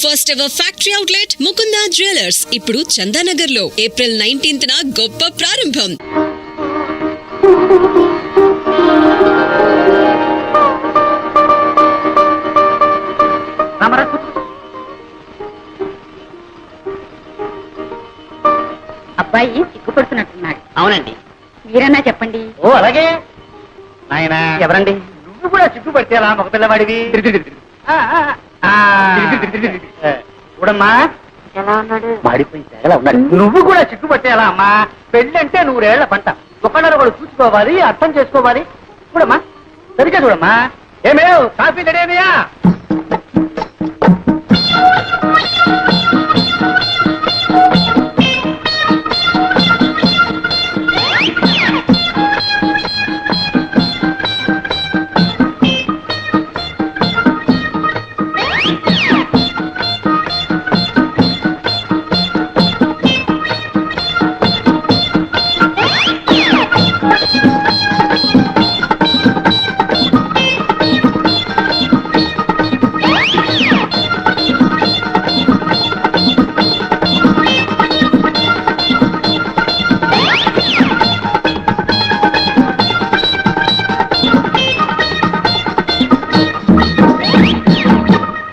First ever factory outlet Mukunda jewellers ఇప్పుడు చందానగర్ లో April 19న గొప్ప ప్రారంభం. అబ్బాయి సిగ్గుపడుతున్నట్టున్నాడు. అవునండి. మీరన్నా చెప్పండి. ఓ అలాగే. నాయనా ఎవరండి? నువ్వు కూడా సిగ్గుపడితే అలా మగ పిల్లవాడివి. చూడమ్మా ఎలా ఉన్నాడు? మాడిపోయి తెగలా ఉన్నాడు. నువ్వు కూడా సిగ్గుపడితే ఎలా అమ్మా? పెళ్ళంటే 100 ఏళ్ల పంట. ఒకళ్ళొకడు చూసుకోవాలి, అర్థం చేసుకోవాలి. చూడమ్మా సరిగ్గా చూడమ్మా. ఏమేవ్ కాఫీ రెడీమయ్యా?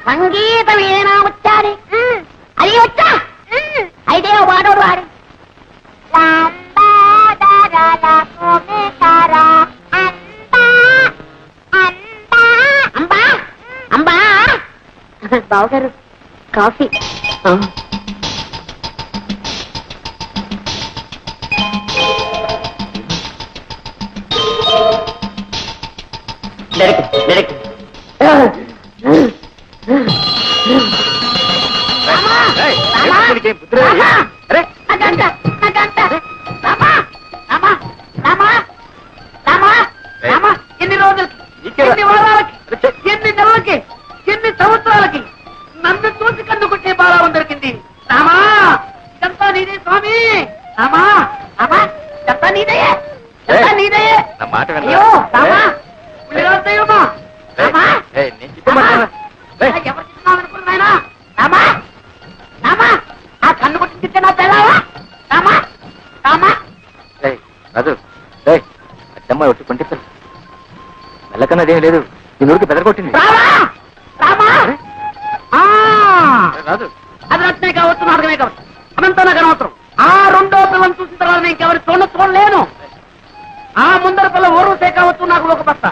సంగీతం ఏనా వచ్చారి? అది వచ్చా అయితే వాడోడు వాడి అంబా బావగారు కాఫీ. ఎన్ని రోజులకి, ఎన్ని వారాలకి, ఎన్ని నెలలకి, ఎన్ని సంవత్సరాలకి నన్ను చూసి కన్నుకుంటే బాగా దొరికింది. రామా ఇదంతా నీదే స్వామి. రామా రామా ఇదంతా నీదే, ఇదంతా నీదే. అయ్యో రామా ఉల్లిరామా రామా ఎవరు చిన్నావు అనుకున్నాయనా? రామా రామా ఆ కన్ను కొట్టించితే నా పెళ్ళావా? రామా రామా రాజు అచ్చమ్మ ఒట్టి కొంటే మెల్లకన్నదేం లేదు. నీ నూరికి బెదరగొట్టింది. రామా రామా రాజు అది రత్నే కావచ్చు, నాటకమే కావచ్చు, అదంతా నాకు అనవసరం. ఆ రెండో పిల్లని చూసిన తర్వాత నేను ఇంకెవరి చూడలేను. ఆ ముందర పిల్ల ఊరుసే కావచ్చు, నాకు ఒక బస్త.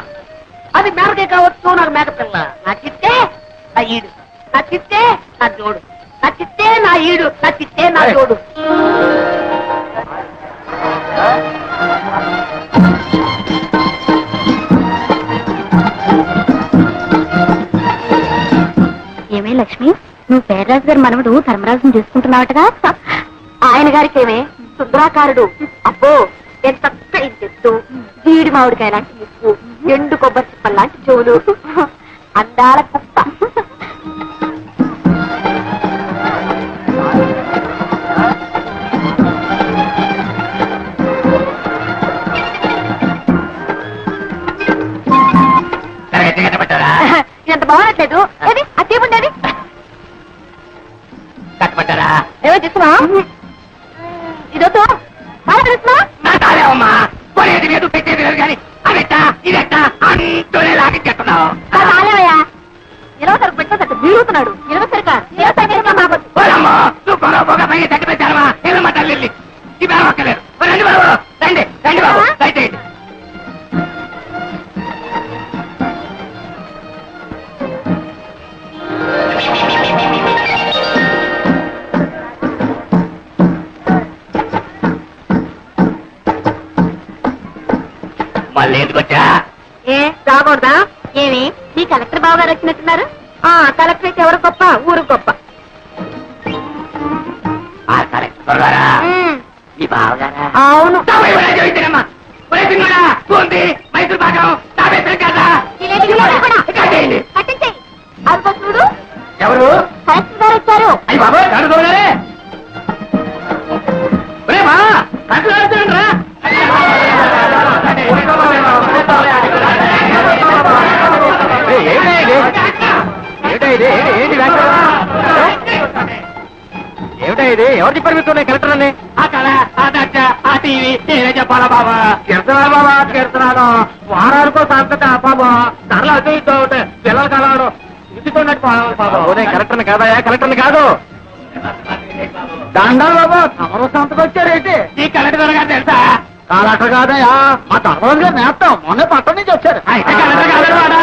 అది మేరకే కావచ్చు, నాకు మేక పిల్ల. నా చిత్తే నా ఈడు, నా చిత్తే నా జోడు, నా చిత్తే నా ఈడు, నా చిత్తే నా జోడు. ఏమే లక్ష్మి, నువ్వు పేర్రాజు గారి మనవడు ధర్మరాజుని చూసుకుంటున్నావటగా? ఆయన గారికి ఏమే సుందరాకారుడు. అబ్బో ఎంత చెట్టు, జీడి మామిడికాయ లాంటి ముక్కు, ఎండు కొబ్బరి చిప్పల్ లాంటి చెవులు, అందాల కుప్ప. ఎంత బాగున్నట్లేదు. ఏది అదేముండేది కట్టబట్టారా? ఏమో చూస్తున్నా ఇదొద్దు బాగా తెలుస్తున్నా. కొనేది లేదు, పెట్టేది లేదు, కానీ అదెట్టా ఇదెట్టా అంటూనే లాగించేస్తున్నావు. రాలేవయ్యా, ఇరవై సరుకు పెట్టేసట్టు వీరుతున్నాడు. ఇరవై సరికా నువ్వు పైన తగ్గి పెట్టారమ్మా. ఏమమ్మా తల్లి ఈ బేరం ఒక్కలేదు. రండి బాబు, రండి రండి బాబు, దయచేయండి. మళ్ళీ ఎందుకొచ్చా? ఏ రాకూడదా? ఏమి మీ కలెక్టర్ బావ గారు వచ్చినట్టున్నారు? కలెక్టర్ అయితే ఎవరు గొప్ప, ఊరు గొప్ప. కలెక్టర్ గారా? మీ బావగారా? అవును. మైసూరు భాగం కట్టించేయి. అదిగో చూడు, ఎవరు? కలెక్టర్ గారు వచ్చారు. అయ్యి బాబు కడుకోగారే కట్టురా. ఏమిటా ఇది? ఎవరు చెప్పారు మీకు కలెక్టర్ అని? ఆ కళ ఆ దర్శ ఆ టీవీ నేనే చెప్పాలా బాబా? కీర్తనాలు బాబా, కీర్తనాలు వారానికో సంతట బాబా. ధరలు అటు ఇటు అవుతాయి. పిల్లలు కలవడు ఇంటితోన్నట్టు బాబు, కలెక్టర్ని కాదయా, కలెక్టర్ని కాదు. దండాలు బాబా, తమరు సంతకు వచ్చారేంటి? ఈ కలెక్టర్ గారు తెలుసా? కలెక్టర్ కాదయా, మా ధర్మరాజు గారు నేస్తాం. మొన్న పట్టణం నుంచి వచ్చారు. అయితే కలెక్టర్ కాదు వాడా?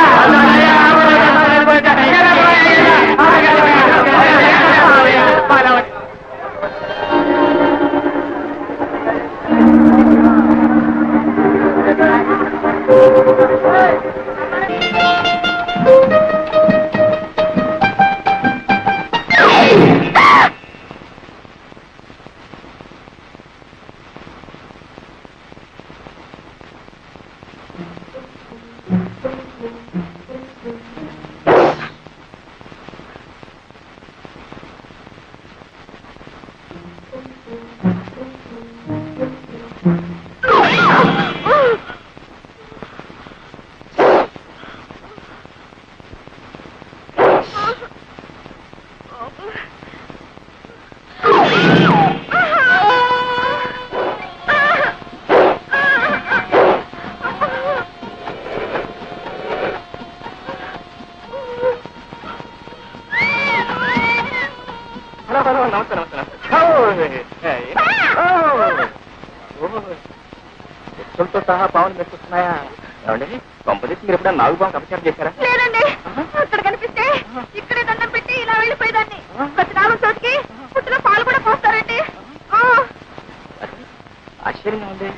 వ్యక్తులతో సహా పావులు మెచ్చుకున్నాయా? ఏమండి, కొంపదీసి మీరు ఎప్పుడైనా నాగు పాము అపచారం చేశారా? లేదండి, అక్కడ కనిపిస్తే ఇక్కడే దండం పెట్టి ఇలా వెళ్ళిపోయేదాన్ని. ప్రతి నాలుగు చోటికి పుట్టిన పాలు కూడా పోస్తారండి. ఆశ్చర్యంగా ఉంది.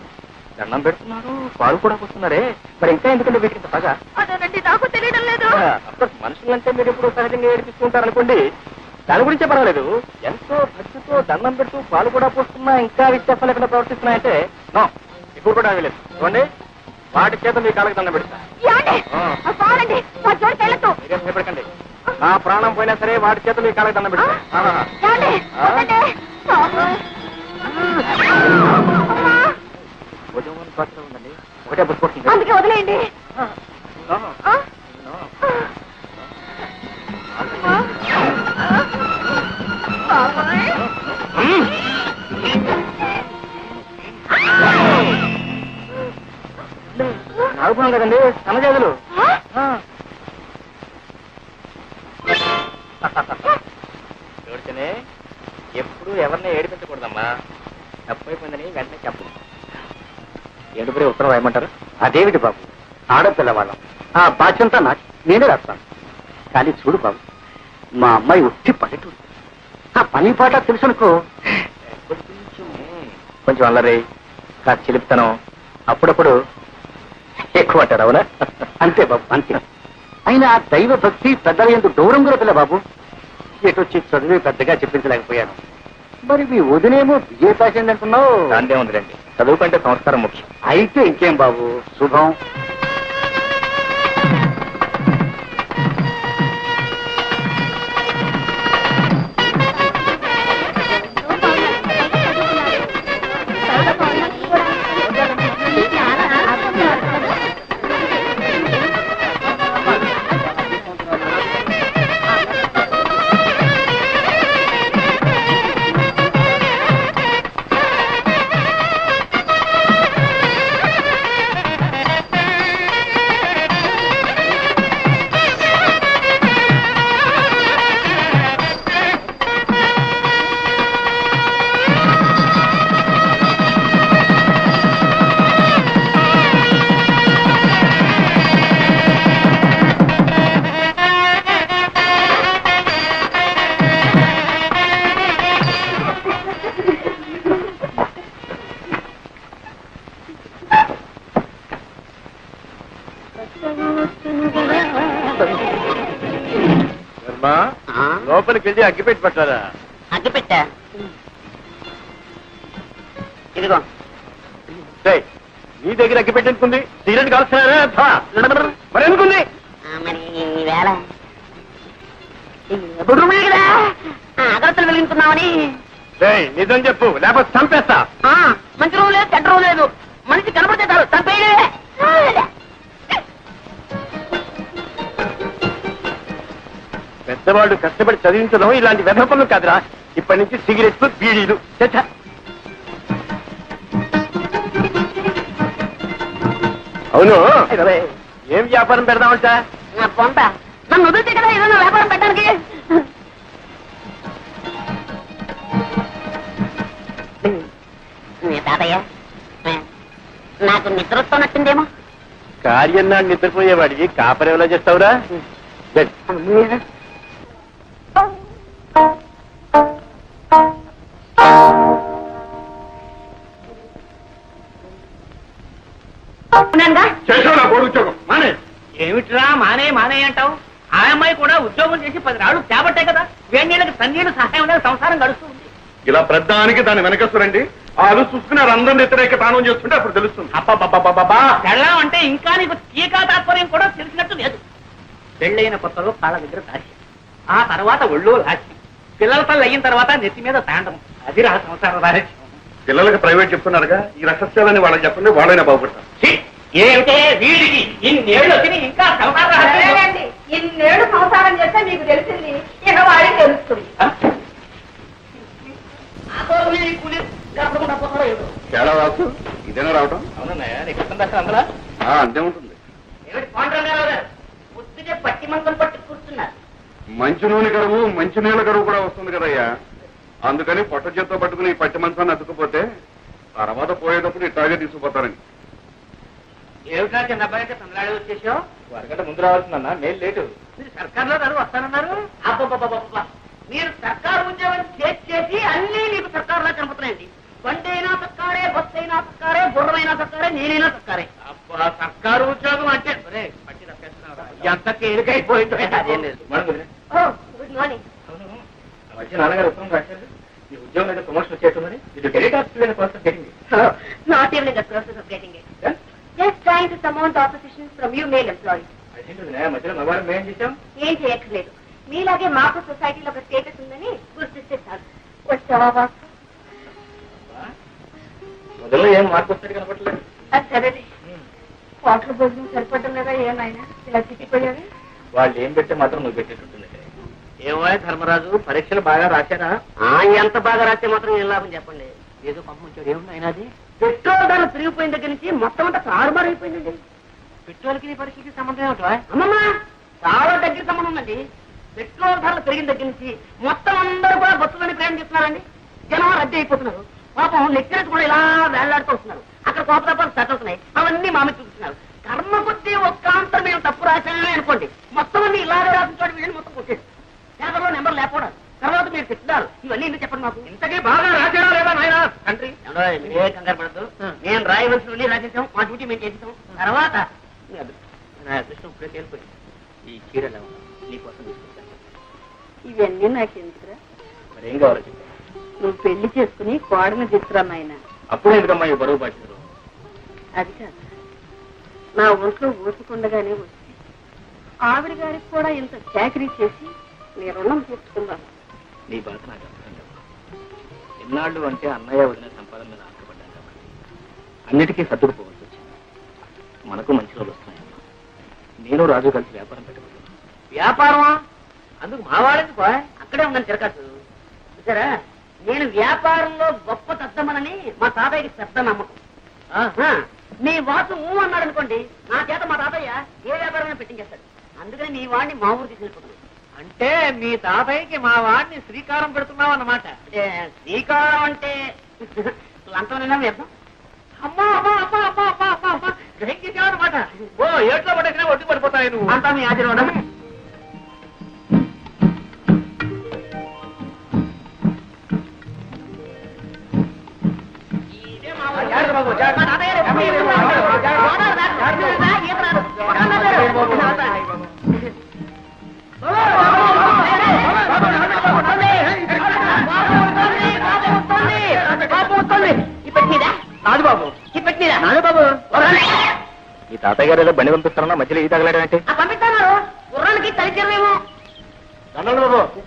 దండం పెడుతున్నారు, పాలు కూడా పోస్తున్నారే. మరి ఇంకా ఎందుకంటే వీటికి బాగా అదేనండి, నాకు తెలియడం లేదు. మనుషులంటే మీరు ఎప్పుడు సహజంగా ఏడిపిస్తుంటారనుకోండి, దాని గురించే పర్వాలేదు. ఎంతో భక్తితో దండం పెడుతూ పాలు కూడా పోస్తున్నా ఇంకా విశ్వాసం లేకుండా ప్రవర్తిస్తున్నాయంటే నో, ఇప్పుడు కూడా ఆగలేదు. చూడండి, వాటి చేత మీ కాళ్ళకి దండం పెడతా. ఏమండి? పాలండి, మా జోడికి వెళ్ళొద్దు. మీరేం భయపడకండి. నా ప్రాణం పోయినా సరే వాటి చేత మీ కాళ్ళకి దండం పెడతా. ఏమండి? వద్దండి. భుజం పాత్ర ఉందండి, ఒకటే బుద్ధి. అందుకే వదిలేయండి. నాగుతున్నాం కదండి, సన్నజాతులు. చూడితేనే ఎప్పుడు ఎవరిని ఏడిపించకూడదమ్మా. తప్పైపోయిందని వెంటనే చెప్పు. ఏడుపురే ఉత్తరం రాయమంటారు? అదేమిటి బాబు, ఆడపిల్లవాళ్ళం. ఆ బాధ్యంతా నాకు, నేనే రాస్తాను. కానీ చూడు బాబు, మా అమ్మాయి ఉట్టి పల్లెటూరు. ఆ పని పాట తెలుసునుకో. కొంచెం అల్లరి, కాస్త చిలిపితనం, అప్పుడప్పుడు ఎక్కువ అంటారు. అవునా? అంతే బాబు, అంతే. అయినా దైవ భక్తి పెద్దల యందు గౌరవం కూడా పిల్ల బాబు. ఎటొచ్చి చదివి పెద్దగా చెప్పించలేకపోయాను. మరి మీ వదినేమో బిఏ పాస్ అయింది అంటున్నావు. దాందే ఉందిలేండి, చదువు కంటే సంస్కారం ముఖ్యం. అయితే ఇంకేం బాబు, శుభం. లోపలికి వెళ్ళి అగ్గిపెట్టి పెట్టారా? అగ్గిపెట్టా, ఇదిగో. నీ దగ్గర అగ్గిపెట్టి ఎందుకుంది? సిగరెట్ కాల్స్తున్నారా? మరి ఎందుకుంది? మరి వేళ కదా అగరత్తలు వెలిగించుకున్నామని. నిజం చెప్పు, లేకపోతే చంపేస్తా. మంచి రోజు లేదు, చెడ్డ రోజు లేదు. మనిషి కనబడితే చాలు చంపేయలే. పెద్దవాళ్ళు కష్టపడి చదివించడం ఇలాంటి వెధ పనులు కాదురా. ఇప్పటి నుంచి సిగరెట్లు బీడీలు చచ్చా. అవును ఏం వ్యాపారం పెడదామంట? పొంత నన్ను వదిలితే కదా ఏదైనా వ్యాపారం పెట్టడానికి. తాతయ్య నాకు నిద్ర వస్తున్నట్టుందేమో. కార్యం నాడు నిద్రపోయేవాడికి కాపరి ఎలా చేస్తావురా? చేసావురా బోర్డు ఉద్యోగం మానే. ఏమిట్రా మానే మానే అంటావు? ఆ అమ్మాయి కూడా ఉద్యోగం చేసి 10 రాళ్ళు తేబట్టే కదా వేణీళ్ళకి తన్నీళ్ళు సహాయం అనేది సంసారం గడుస్తుంది. ఇలా ప్రధానికి దాని వెనకస్తురండి వాళ్ళు చూసుకున్నారు. అందరిని వ్యతిరేక తానం చేస్తుంటే అప్పుడు తెలుస్తుంది. అబ్బా పెళ్ళం అంటే ఇంకా నీకు టీకా తాత్పర్యం కూడా తెలిసినట్టు లేదు. పెళ్ళైన కొత్తలో కాళ్ళ దగ్గర దాచి, ఆ తర్వాత ఒళ్ళు లాచి, పిల్లల తల్లి అయిన తర్వాత నెత్తి మీద తాండం. అది రా సంసార రాజ్యం. పిల్లలకి ప్రైవేట్ చెప్తున్నారుగా, ఈ రహస్యాలని వాళ్ళకి చెప్పండి, వాళ్ళైనా బాగుపడతారు. ఏమిటే వీడికి ఇన్నేళ్ళు వచ్చి ఇంకా సంసార రహస్యం? ఇన్నేళ్ళు సంసారం చేస్తే మీకు తెలిసింది, ఇక వాడికి తెలుస్తుంది. తేడా రాసు ఇదేనా రావటం? అవునన్నయ్య, నీకు అర్థం దాకా అందులో అంతే ఉంటుంది. ఏమిటి పాండ్రంగారావు గారు పొద్దునే పట్టి మంచం పట్టి కూర్చున్నారు. మంచి నూనె కరువు మంచి నీళ్ళ కరువు కూడా వస్తుంది కదయ్యా. అందుకని పొట్ట చేత్తో పట్టుకుని ఈ పట్టి మంచాన్ని అతుక్కుపోతే తర్వాత పోయేటప్పుడు ఇట్లాగే తీసుకుపోతారని. ఏమిటా చిన్న అబ్బాయి తమిళనాడు వచ్చేసావు? వరగంట ముందు రావాల్సిందన్నా, మేలు లేటు. మీరు సర్కార్లో గారు వస్తానన్నారు. అబ్బబ్బబ్బబ్బబ్బా, మీరు సర్కారు ఉద్యోగం చేసి అన్ని మీకు సర్కారులా కనపడుతున్నాయండి. బండి అయినా సర్కారే, బస్సు అయినా సర్కారే, గుర్రమైనా సర్కారే, నేనైనా సర్కారే. అబ్బా సర్కారు ఉద్యోగం అంటే పట్టి తప్పేస్తున్నారా? ఎంత తేలికైపోయిందో. అదేం లేదు. Good morning. వచ్చి నాన్నగారు ఉత్తరం రాశారు, ఈ ఉద్యోగం అయితే ప్రమోషన్ వచ్చేస్తుందని. ఇది టెలికాస్ట్ కోసం జరిగింది. Not even in the process of getting it. Just trying to surmount opposition from you male employees. అదేంటి మధ్యలో మగవాళ్ళం మేం చేశాం? ఏం చేయక్కర్లేదు, మీలాగే మాకు సొసైటీలో ఒక స్టేటస్ ఉందని గుర్తిస్తే చాలు. వచ్చావా? మొదల్లో ఏం మార్పు వస్తాడు కనపడలేదు. అది సరే, హోటల్ భోజనం సరిపడడం లేదా ఏమైనా ఇలా చిక్కిపోయారు? వాళ్ళు ఏం పెడితే మాత్రం నువ్వు పెట్టేటట్టుంది. ఏమో ధర్మరాజు, పరీక్షలు బాగా రాశారా? ఎంత బాగా రాస్తే మాత్రం ఏం లాభం చెప్పండి. ఏదో పంపించాడు. ఏమున్నాయి అది? పెట్రోల్ ధర తిరిగిపోయిన దగ్గర నుంచి మొత్తం అంతా తారుమారు అయిపోయిందండి. పెట్రోల్కి నీ పరీక్షకి సంబంధం ఏమిటో? అమ్మమ్మ, చాలా దగ్గర సంబంధం ఉందండి. పెట్రోల్ ధరలు పెరిగిన దగ్గర నుంచి మొత్తం అందరూ కూడా బస్సులని ప్రయాణం చేస్తున్నారండి. జనం రద్దీ అయిపోతున్నారు. పాపం నెక్కినట్టు కూడా ఇలా వేళ్లాడుతూ వస్తున్నారు. అక్కడ కోపతాపాలు సెట్ అవుతున్నాయి. అవన్నీ మామి చూపిస్తున్నారు. కర్మ కొద్దీ ఒక్క అంతరం మేము తప్పు రాశామే అనుకోండి, మొత్తం అన్ని ఇలాగే రాసించాడు. వీళ్ళని మొత్తం కొట్టేది. పేపర్లో నెంబర్ లేకపోవడం, తర్వాత మీరు తిట్టారు. ఇవన్నీ ఎందుకు చెప్పండి మాకు? ఇంతకీ బాగా రాశాడా లేదా నాయన తండ్రి? ఏ కంగారు పడద్దు, నేను రాయవలసినవన్నీ రాసేసాం. మా డ్యూటీ మేము చేసేసాం. తర్వాత నా అదృష్టం ఇప్పుడే తేలిపోయింది. ఈ చీరలు నీకోసం తీసుకుంటాను. ఇవన్నీ నాకు ఎందుకురా? మరి ఏం కావాలో చెప్పాను. నువ్వు పెళ్లి చేసుకుని కోడని తీసుకురా నాయన. అప్పుడు ఎందుకమ్మా ఈ బరువు బాధ్యతలు? అది కాదు, నా ఒంట్లో ఊసుకుండగానే వచ్చి ఆవిడ గారికి కూడా ఇంత చాకరీ చేసి నీ రుణం తీర్చుకుందాం. నీ బాధ నాకు అర్థం కాదు. ఎన్నాళ్ళు అంటే అన్నయ్య వదిన సంపాదన మీద ఆశపడ్డాను కాబట్టి అన్నిటికీ సర్దుకుపోవాల్సి వచ్చింది. మనకు మంచి రోజులు వస్తున్నాయమ్మా. నేను రాజు కలిసి వ్యాపారం పెట్టబోతున్నాను. వ్యాపారమా? అందుకు మా వాళ్ళకి అక్కడే ఉందని తిరగచ్చు. చూసారా, నేను వ్యాపారంలో గొప్ప తద్దమనని మా తాతయ్యకి పెద్ద నమ్మకం. మీ వాసు అన్నాడు అనుకోండి, నా చేత మా తాతయ్య ఏ వ్యాపారమైనా పెట్టించేస్తాడు. అందుకని మీ వాడిని మా ఊరు తీసుకెళ్ళిపోతున్నాను. అంటే మీ తాతయ్యకి మా వాడిని శ్రీకారం పెడుతున్నావు అన్నమాట. శ్రీకారం అంటే లంచమైనా వ్యర్థం. అమ్మా అమ్మా అమ్మా అమ్మా అమ్మా అమ్మా అమ్మా గ్రహించావన్నమాట. ఓ ఏట్లో పడేసినా ఒడ్డు పడిపోతాయి నువ్వు. అంతా మీ ఆశీర్వాదం. రాజుబాబు రాజుబాబు, ఈ తాతయ్య గారు ఏదో బండి పంపిస్తారన్నా మధ్యలో ఈ తగలాడంటే పంపిస్తాను. గుర్రానికి తలిచేరేమో. బాబు.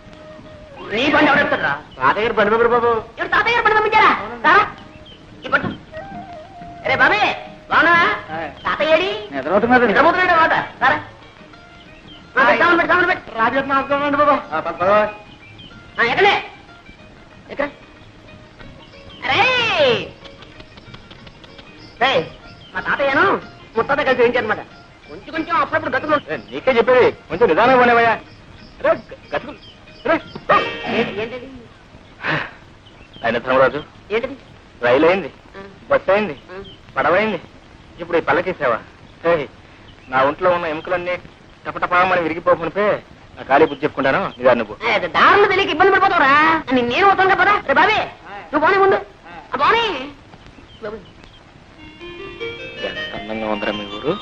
నీ బండి ఎవడెడతారా? తాతయ్య గారు బండి పంపారు బాబు. ఎవరు తాతయ్య గారు బండి పంపించారా? ఇప్పుడు అరే బాబే బాగా తాతయ్యడి ఎదురవుతున్నది నిద్రపోతున్నాడు మాట. సరే పెట్టి రాజు నాకున్నాను బాబా ఎక్కడే ఎక్కడ అరే మా తాతయ్యను ముత్తాత కలిసి ఏంటన్నమాట కొంచెం కొంచెం అప్పుడప్పుడు గతులు నీకే చెప్పేది కొంచెం నిదానం పోనేవయ్యా అరే గతుకులు ఏంటది ఆయన ధర్మరాజు ఏంటది రైలు అయింది బస్సు అయింది పడవైంది ఇప్పుడు ఈ పల్లకేసావా నా ఒంట్లో ఉన్న ఎముకలన్నీ టపటపామని విరిగిపోకునిపే నా ఖాళీ బుద్ధి చెప్పుకుంటాను నిదాన్ని నువ్వు దారులు తెలియక ఇబ్బంది పడిపోతావురా నేను అవుతాను కదా రే బాబే నువ్వు పోనీ ముందు పోనీ ఎంత అందంగా ఉందరా మీ ఊరు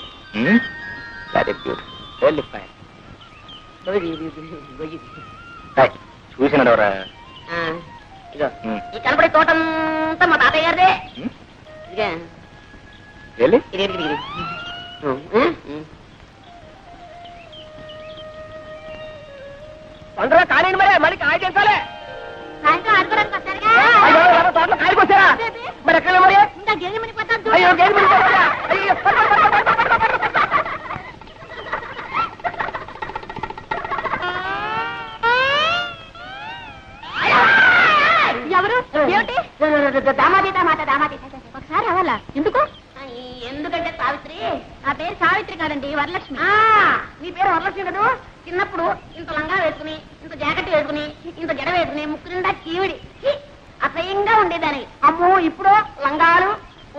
వెరీ బ్యూటిఫుల్ వెరీ ఫైన్ చూసినాడవరా ఇదో ఈ కనపడే తోటంతా మా తాతయ్య గారిదే ఇదిగా వెళ్ళి ఇది ఇది ఇది పండుగ కాలేండి మరి మరి కాయ చేసాలే సాయంత్రం ఆడుకోవడానికి వస్తారుగా తోటలో కాయకు వచ్చారా మరి ఎక్కడ మరి ఇంకా గేదెమని పోతాను అయ్యో గేదె మరి పోతారా? అయ్యో. ఎవరు ఏమిటి దామాది దామాది ఒకసారి అవ్వాలా ఎందుకు ఎందుకంటే సావిత్రి నా పేరు సావిత్రి కాదండి వరలక్ష్మి నీ పేరు వరలక్ష్మి కదూ చిన్నప్పుడు ఇంత లంగా వేసుకుని ఇంత జాకెట్ వేసుకుని ఇంత జడ వేసుకుని ముక్కు నిండా చీవిడి అసహ్యంగా ఉండేదాన్ని అమ్మో ఇప్పుడు లంగాలు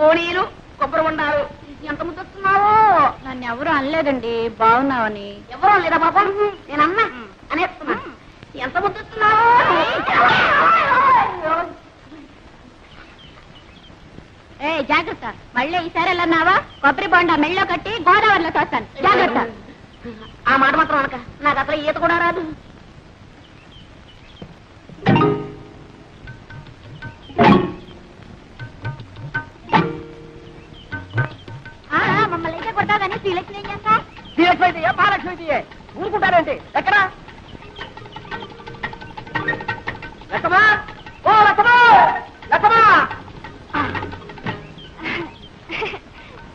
ఓణీలు కొబ్బరి ఉండాలు ఎంత ముద్దొస్తున్నావో నన్ను ఎవరు అనలేదండి బాగున్నావని ఎవరో లేదా పాపం నేను అన్నా అనేస్తున్నా ఎంత ముద్దొస్తున్నావో ఏ జాగ్రత్త మళ్ళీ ఈసారి వెళ్ళన్నావా కొబ్బరి బొండ మెళ్ళో కట్టి గోదావరిలో తోస్తాను జాగ్రత్త ఆ మాట మాత్రం అనక నాకు అసలు ఈత కూడా రాదు మమ్మల్ని అయితే కొట్టాదని శ్రీలక్ష్మి ఏం చేస్తా శ్రీలక్ష్మి అయితే మహాలక్ష్మి అయితే ఊరుకుంటారేంటి ఎక్కడ లక్ష్మా ఓ లక్ష్మా లక్ష్మా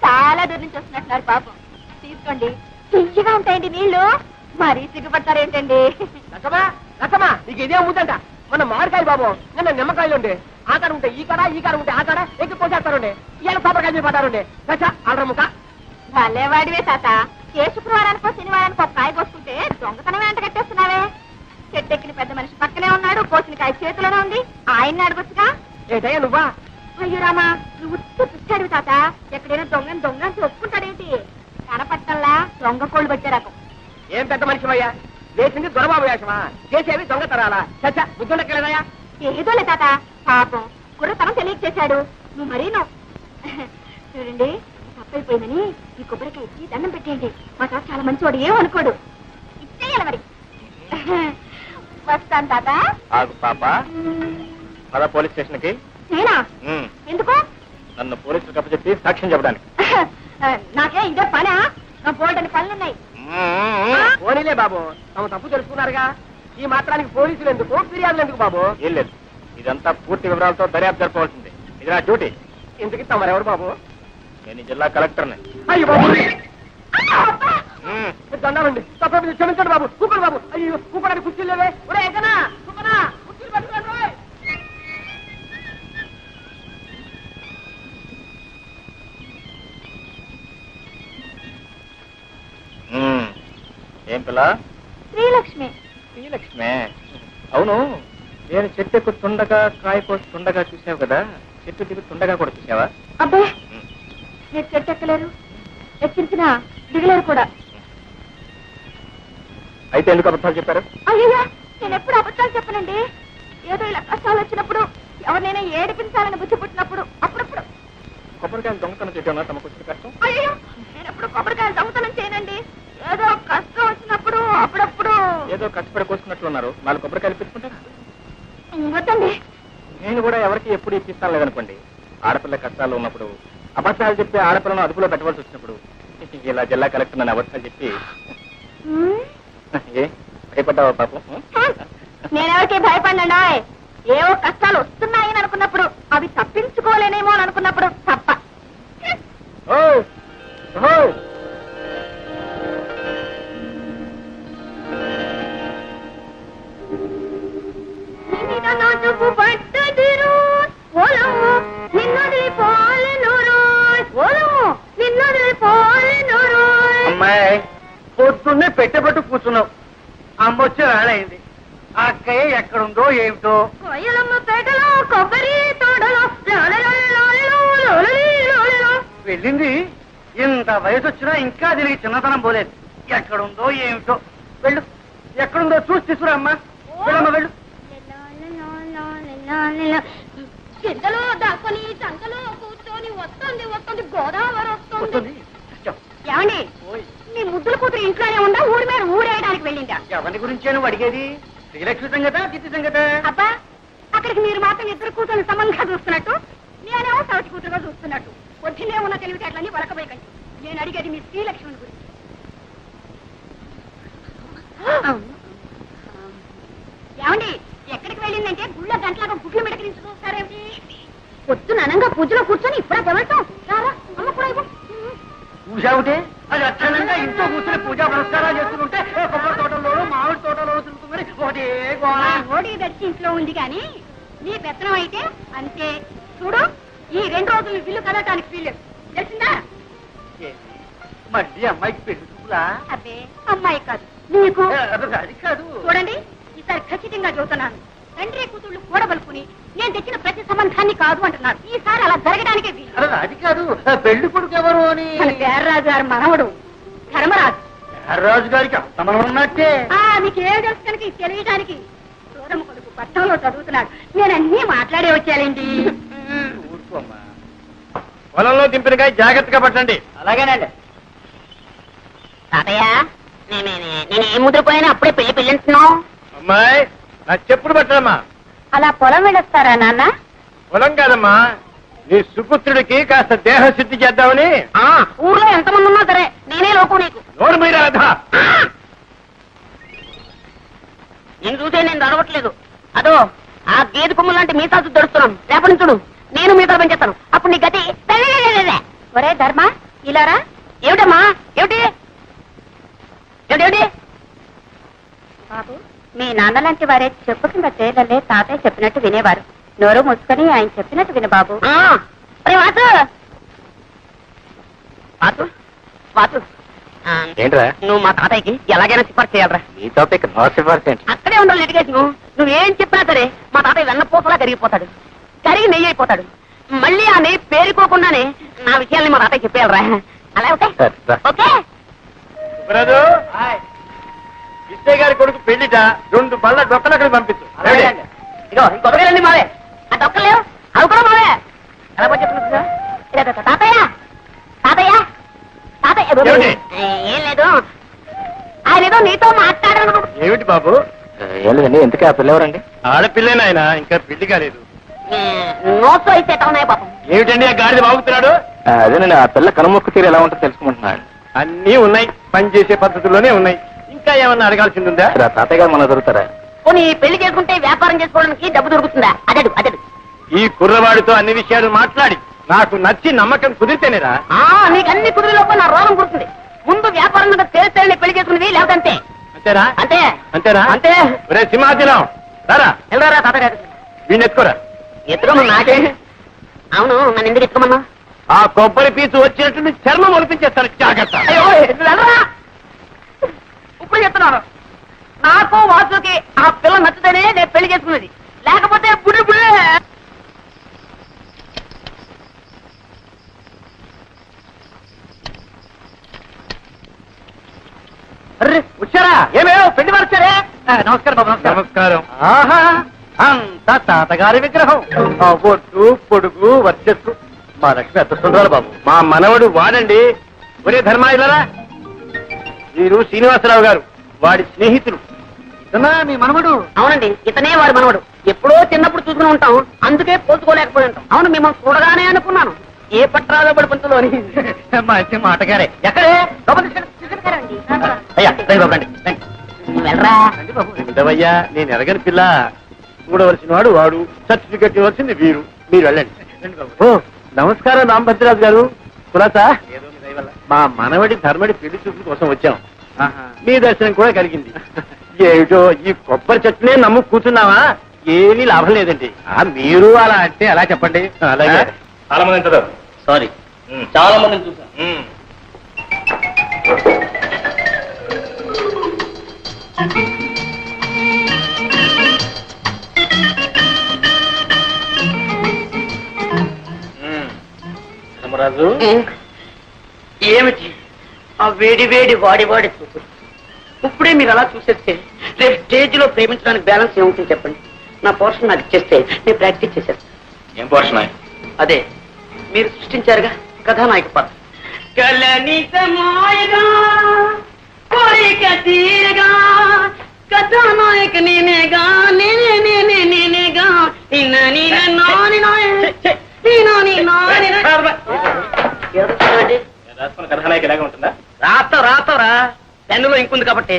చాలా దూరం నుంచి వస్తున్నట్టున్నారు పాపం తీసుకోండి తీయగా ఉంటాయండి నీళ్లు మరీ సిగ్గుపడతారేంటండి లక్ష్మా లక్ష్మా నీకు ఇదే అమ్ముతుంట మన మామిడికాయలు బాబు నిన్న నిమ్మకాయలు ఉండే ఆ కాడ ఉంటే ఈ కాడ ఉంటే ఆ కాడ ఎక్కి పోసేస్తారుండే ఇవాళ కొబ్బరికాయలు పడ్డారుండే దశ అల్రముక భలేవాడివే తాత ఏ శుక్రవారానికో శనివారానికో ఒక కాయ కోసుకుంటే దొంగతనం వెంట కట్టేస్తున్నావే చెట్టెక్కిన పెద్ద మనిషి పక్కనే ఉన్నాడు కోసిన కాయ చేతిలోనే ఉంది ఆయన్ని అడగొచ్చుగా ఏంటయ్యా నువ్వా అయ్యో రామా నువ్వు పిచ్చాడు తాత ఎక్కడైనా దొంగ అని ఒప్పుకుంటాడేంటి కనపట్టల్లా దొంగ కోళ్ళు పట్టే రకం ఏం పెద్ద మనిషివయ్యా చేసింది దొరబాబు వేషమా చేసేవి దొంగతరాలా చచ్చా బుద్ధుండకెళ్ళదయ్యా ఏదోలే తాత పాపం కుర్రతనం తెలియక చేశాడు నువ్వు మరీ చూడండి తప్పైపోయిందని ఈ కొబ్బరికాయ ఇచ్చి దండం పెట్టేయండి మా తాత చాలా మంచివాడు ఏమనుకోడు ఇచ్చేయాలి మరి వస్తాను తాత ఆగు పాప పద పోలీస్ స్టేషన్ కి నేనా ఎందుకు నన్ను పోలీసులకు అప్పచెప్పి సాక్ష్యం చెప్పడానికి నాకే ఇదే పనా నా పోల్డని పనులున్నాయి పోనీలే బాబు తమ తప్పు తెలుసుకున్నారుగా ఈ మాత్రానికి పోలీసులు ఎందుకు ఫిర్యాదులు ఎందుకు బాబు ఏం లేదు ఇదంతా పూర్తి వివరాలతో దర్యాప్తు జరపవలసింది ఇది నా డ్యూటీ ఎందుకు తమరెవరు బాబు నేను ఈ జిల్లా కలెక్టర్ని అయ్యో బాబు దండాలండి తప్ప క్షమించండి బాబు కూపడు బాబు అయ్యో కూపడానికి కుర్చీలు లేవే ఒరే ఎక్కనా కూపనా కుర్చీలు పట్టుకోండి రోయ్. ఏం పిల్ల శ్రీలక్ష్మి శ్రీలక్ష్మే అవును నేను చెట్టు ఎక్కుతుండగా కాయ కోస్తుండగా చూసావు కదా చెట్టు దిగుతుండగా కూడా చూసావా అబ్బే మీరు చెట్టు ఎక్కలేరు ఎక్కించిన దిగలేరు కూడా అయితే ఎందుకు అబద్ధాలు చెప్పారు అయ్యో నేను ఎప్పుడు అబద్ధాలు చెప్పనండి ఏదో ఇలా కష్టాలు వచ్చినప్పుడు ఎవరినైనా ఏడిపించాలని బుద్ధి పుట్టినప్పుడు అప్పుడప్పుడు కొబ్బరికాయలు దొంగతనం చేయడం తమకు వచ్చిన కష్టం అయ్యో నేను ఎప్పుడు కొబ్బరికాయలు దొంగతనం చేయనండి ఏదో కష్టం వచ్చినప్పుడు అప్పుడప్పుడు ఏదో కష్టపడి కోసుకున్నట్లున్నారు 4 కొబ్బరికాయలు పెట్టుకుంటారా వద్దండి నేను కూడా ఎవరికి ఎప్పుడు ఇప్పిస్తాను లేదనుకోండి ఆడపిల్ల కష్టాలు ఉన్నప్పుడు అబద్ధాలు చెప్పి ఆడపిల్లను అదుపులో పెట్టవలసి వచ్చినప్పుడు ఇలా జిల్లా కలెక్టర్ నన్ను అబద్ధాలు చెప్పి ఏ భయపడ్డావా పాపం నేనెవరికి భయపడినా ఏవో కష్టాలు వస్తున్నాయని అనుకున్నప్పుడు అవి తప్పించుకోలేనేమో అని అనుకున్నప్పుడు తప్ప ఓయ్! ఓయ్! నాచుకు పట్టదిరు ఓలము నిన్నది పాలెనురు ఓలము నిన్నది పాలెనురు. అమ్మాయి పొద్దున్నే పెట్టబట్టు కూర్చున్నావు. అమ్మ వచ్చే వేళయింది. ఆ అక్కయ్య ఎక్కడుందో ఏమిటో. కోయలమ్మ పేటలో కొబ్బరి తోటలో లోలలో వెళ్ళింది. ఇంత వయసు వచ్చినా ఇంకా తిరిగి చిన్నతనం పోలేదు. ఎక్కడుందో ఏమిటో. వెళ్ళు, ఎక్కడుందో చూసి తీసుకురా అమ్మా. వెళ్ళమ్మా వెళ్ళు. చింతలో దాక్కుని చంకలో కూర్చొని వస్తుంది వస్తుంది గోదావరి వస్తుంది. ఏమండి మీ ముద్దుల కూతురు ఇంట్లోనే ఉందా ఊరి మీద ఊరేయడానికి వెళ్ళిందా? ఎవరి గురించి నువ్వు అడిగేది? శ్రీలక్ష్మి సంగత గిత్తి సంగత? అబ్బా అక్కడికి మీరు మాత్రం ఇద్దరు కూతురు సమంగా చూస్తున్నట్టు నేనేమో సవతి కూతురుగా చూస్తున్నట్టు పొద్దున్నే ఉన్న తెలివితేటలన్నీ వలకబోయకండి. నేను అడిగేది మీ శ్రీలక్ష్మిని గురించి. ఏమండి ఎక్కడికి వెళ్ళిందంటే గుళ్ళ గంటలాగా గుడ్లు మెడకరించి చూస్తారేమిటి? పొద్దున అనంగా పూజలో కూర్చొని ఇప్పుడా తెవడతాం రారా అమ్మ కూడా ఇవ్వు. పూజావుటే అది అక్షరంగా ఇంట్లో కూర్చొని పూజా పురస్కారాలు చేస్తుంటే కొబ్బరి తోటలోనూ మామిడి తోటలోనూ తిరుగుతుంది. ఒకటే గోళ. ఓడి దర్శి ఇంట్లో ఉంది కానీ నీ పెత్తనం అయితే అంతే. చూడు ఈ 2 రోజులు బిల్లు కదలటానికి వీల్లేదు తెలిసిందా? మళ్ళీ అమ్మాయికి పెళ్లి చూపులా? అబ్బే అమ్మాయి కాదు నీకు. అది కాదు. చూడండి ఈసారి ఖచ్చితంగా చెబుతున్నాను. తండ్రి కూతుళ్ళు కూడబలుకుని నేను తెచ్చిన ప్రతి సంబంధాన్ని కాదు అంటున్నారు. ఈసారి అలా జరగడానికే వీలు. అది కాదు. పెళ్లి కొడుకు ఎవరు అని? మన పేర్రాజు గారి మనవడు ధర్మరాజు. రాజు గారికి అంతమనం ఉన్నట్టే. మీకేం తెలుసు కనుక ఇది తెలియడానికి. సోదమ్మ కొడుకు పట్టణంలో చదువుతున్నాడు. నేను అన్నీ మాట్లాడే వచ్చానండి. ఊరుకోమ్మా. పొలంలో దింపినకాయ జాగ్రత్తగా పట్టండి. అలాగేనండి. తాతయ్య నేను ముద్రపోయినా అప్పుడే పెళ్లి పెళ్ళింటున్నావు. అమ్మాయి నా చెప్పుడు పట్టడమ్మా. అలా పొలం వెళ్ళొస్తారా నాన్న? పొలం కాదమ్మా, నీ సుపుత్రుడికి కాస్త దేహశుద్ధి చేద్దామని. ఊర్లో ఎంతమంది ఉన్నా సరే నేనే లోకం నీకు. నోరు మీద రాధా. నేను చూసే నేను దొరకట్లేదు. అదో ఆ గేదె కొమ్ము లాంటి మీతా దొరుకుతున్నాను. రేపటి నుంచి చూడు నేను మీతా పెంచేస్తాను. అప్పుడు నీ గతి. ఒరే ధర్మ ఇలారా. ఏమిటమ్మా ఏమిటి ఏమిటి? బాబు మీ నాన్న లాంటి వారే చెప్పు కింద తేలలే తాతయ్య చెప్పినట్టు వినేవారు. నోరు మూసుకొని ఆయన చెప్పినట్టు విను బాబు. ఏంట్రా నువ్వు మా తాతయ్యకి ఎలాగైనా సిఫార్సు చేయాలరా. ఈ టాపిక్ నో సిఫార్సెంట్. అక్కడే ఉండాలి లిటిగేషన్. నువ్వేం చెప్పినా సరే మా తాతయ్య వెన్నపూసలా కరిగిపోతాడు. కరిగి నెయ్యి అయిపోతాడు. మళ్ళీ ఆ నెయ్యి పేరుకోకుండానే నా విషయాల్ని మా తాతయ్య చెప్పేయాలరా. అలా ఓకే ఓకే. బ్రదు విజయ్ గారి కొడుకు పెళ్లిట 2 బళ్ళ డొక్కలు అక్కడ పంపించు. ఇగో ఈ కొబ్బరికాయలన్నీ మావే. ఆ డొక్కలేవు అవి కూడా మావే. ఎలా చెప్తున్నా తాతయ్య తాతయ్య తాతయ్య ఏం లేదు. ఆయన ఏదో నీతో మాట్లాడాను. ఏమిటి బాబు? ఏం లేదండి. ఎందుకు ఆ పిల్ల ఎవరండి? ఆడపిల్లేనాయన, ఇంకా పెళ్లి కాలేదు. నోట్స్ అయితే ఉన్నాయి పాపం. ఏమిటండి ఆ గాడిద బాగుతున్నాడు? అదేనండి, ఆ పిల్ల కనుమొక్కు తీరు ఎలా ఉంటుందో తెలుసుకుంటున్నాడు. అన్నీ ఉన్నాయి, పని చేసే పద్ధతుల్లోనే ఉన్నాయి. ఇంకా ఏమన్నా అడగాల్సింది ఉందా? ఆ తాతయ్య గారు మన దొరుకుతారా? పోనీ పెళ్లి చేసుకుంటే వ్యాపారం చేసుకోవడానికి డబ్బు దొరుకుతుందా? అదడు అదడు. ఈ కుర్రవాడితో అన్ని విషయాలు మాట్లాడి నాకు నచ్చి నమ్మకం కుదిరితేనేరా. నీకు అన్ని కుదిరిలోపు నా రోగం కుడుతుంది. ముందు వ్యాపారం మీద తేలితేనే పెళ్లి చేసుకునేది. లేదంటే అంతేనా? అంతే అంతేనా? అంతే. ఒరే సింహాచలం రారా, వెళ్ళరా తాతగారు. వీడిని ఎత్తుకోరా. ఎత్తుకోమన్నా నాకే. అవును నన్ను ఎందుకు ఎత్తుకోమన్నా? ఆ కొబ్బరి పీచు వచ్చినట్టు చర్మం ఒలిపించేస్తాను. జాగ్రత్త. వెళ్ళరా. ఇప్పుడు చెప్తున్నాను, నాకు వాసుకి ఆ పిల్ల నచ్చుతేనే నేను పెళ్లి చేసుకునేది. లేకపోతే బుడి బుడే. వచ్చారా? ఏమేమో పెళ్లి వారు వచ్చారే. నమస్కారం బాబు. నమస్కారం. ఆహా, అంత తాతగారి విగ్రహం. ఆ ఒట్టు పొడుగు వర్చస్సు మా లక్ష్మి ఎంత సుందరాలు బాబు. మా మనవడు వాడండి. ఒరే ధర్మా ఇల్లరా, వీరు శ్రీనివాసరావు గారు, వాడి స్నేహితులు. ఇతనా మీ మనవడు? అవునండి, ఇతనే వారి మనవడు. ఎప్పుడో చిన్నప్పుడు చూసుకుని ఉంటాం, అందుకే పోల్చుకోలేకపోయి ఉంటాం. అవును మిమ్మల్ని చూడగానే అనుకున్నాను ఏ పట్రాలో పడి పంతులోని. మంచి మాటగారే. ఎక్కడే? అయ్యా రండి బాబు, రండి రండి. వెళ్ళరా. ఉండవయ్యా, నేను ఎరగని పిల్ల. చూడవలసిన వాడు వాడు, సర్టిఫికెట్ ఇవ్వాల్సింది వీరు. మీరు వెళ్ళండి. ఓ నమస్కారం రామభద్రరాజు గారు. కులాసా మా మనవడి ధర్మడి పెళ్లి చూపుల కోసం వచ్చాం. మీ దర్శనం కూడా కలిగింది. ఏమిటో ఈ కొబ్బరి చెట్టునే నమ్ము కూర్చున్నావా? ఏమీ లాభం లేదండి. మీరు అలా అంటే ఎలా చెప్పండి. అలాగే చాలా మంది అంటారు. సారీ, చాలా మందిని చూసాను. ధర్మరాజు, ఏమిటి ఆ వేడి వేడి వాడి వాడి చూపు? ఇప్పుడే మీరు అలా చూసేస్తే రేపు స్టేజ్ లో ప్రేమించడానికి బ్యాలెన్స్ ఏముంటుంది చెప్పండి. నా పోర్షన్ నాకు ఇచ్చేస్తే నేను ప్రాక్టీస్ చేసేస్తాను. ఏం పోషణ? అదే మీరు సృష్టించారుగా కథానాయక పాత్ర. కలనితమాయగా కోరిక తీరగా కథానాయక నేనేగా నేనేగా రాసుకున్న కథనాయక ఇలాగే ఉంటుందా? రాతరా పెన్నులో ఇంకుంది కాబట్టి.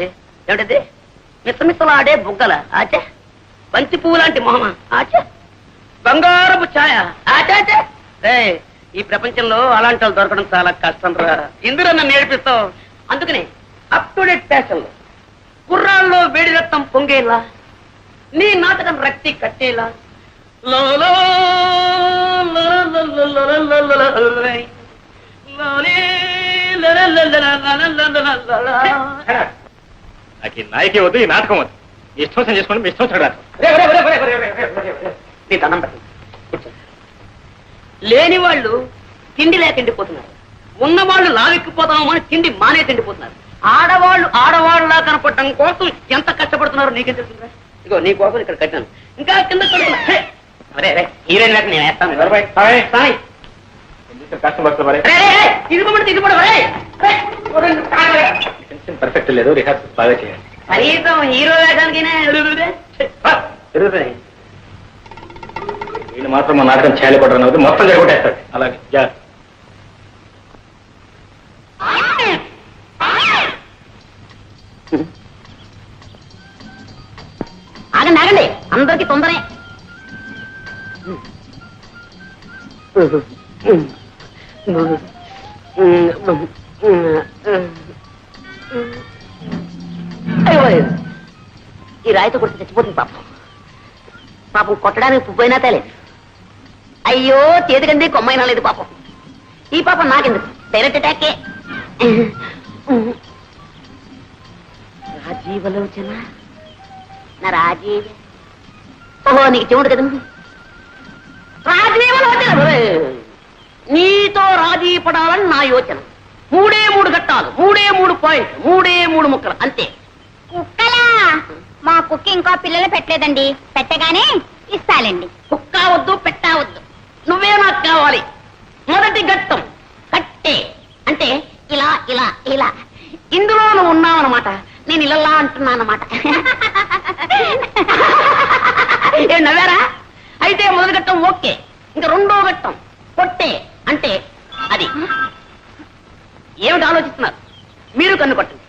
ఏమిటది? మిసమిసలాడే బుగ్గల ఆచే, బంతి పువ్వు లాంటి మొహమ ఆచే, బంగారపు ఛాయ ఆచాచే. ఈ ప్రపంచంలో అలాంటి వాళ్ళు దొరకడం చాలా కష్టం రా. ఇందులో నన్ను నేర్పిస్తావు. అందుకని అప్ టు డేట్ ఫ్యాషన్ లో కుర్రాల్లో వేడి రక్తం పొంగేలా, నీ నాటకం రక్తి కట్టేలా లోలో నాకు ఈ నాయకే వద్దు, ఈ నాటకం వద్దు. ఇష్టం వచ్చిన చేసుకోండి, మీ ఇష్టం వచ్చిన రాదు. నీ దండం పెట్టండి. లేని వాళ్ళు తిండి లేక తిండిపోతున్నారు, ఉన్న వాళ్ళు లావెక్కిపోతామో అని తిండి మానే తిండిపోతున్నారు. ఆడవాళ్ళలా కనపడటం కోసం ఎంత కష్టపడుతున్నారో నీకేం తెలుస్తుందా? ఇగో నీ కోసం ఇక్కడ కట్టాను, ఇంకా కింద హీరోయిన్ లేక నేను వేస్తాను. పర్ఫెక్ట్ లేదు, రిహార్సల్ బాగా చేయాలి. కనీసం హీరో వేయడానికి వీళ్ళు మాత్రం మా నాటకం చేయాలి కొట్టడం మొత్తం జరగొట్టేస్తాడు. అలాగే ఆగండి అందరికి తొందరే. ఈ రాయితో కొట్టి చచ్చిపోతుంది పాపం కొట్టడానికి పువ్వైనా తేలేదు. అయ్యో చేతికంది కొమ్మైనా లేదు పాపం. ఈ పాపం నాకెందుకు, డైరెక్ట్ అటాకే. రాజీవలోచన నా రాజీవ. ఓహో నీకు చెవుడు కదా. రాజీవలోచన నీతో రాజీ పడాలని నా యోచన. 3 ఘట్టాలు, 3 పాయింట్లు, 3 ముక్కలు అంతే. కుక్కలా? మా కుక్క ఇంకా పిల్లలు పెట్టలేదండి, పెట్టగానే ఇస్తాలండి. కుక్క వద్దు, పెట్టవద్దు, నువ్వే నాకు కావాలి. మొదటి ఘట్టం కట్టే, అంటే ఇలా ఇలా ఇలా. ఇందులో నువ్వు ఉన్నావన్నమాట, నేను ఇలా అంటున్నానమాట. ఏం నవ్వారా? అయితే మొదటి ఘట్టం ఓకే. ఇంకా 2వ ఘట్టం కొట్టే, అంటే అది. ఏమిటి ఆలోచిస్తున్నారు? మీరు కన్ను కొట్టండి.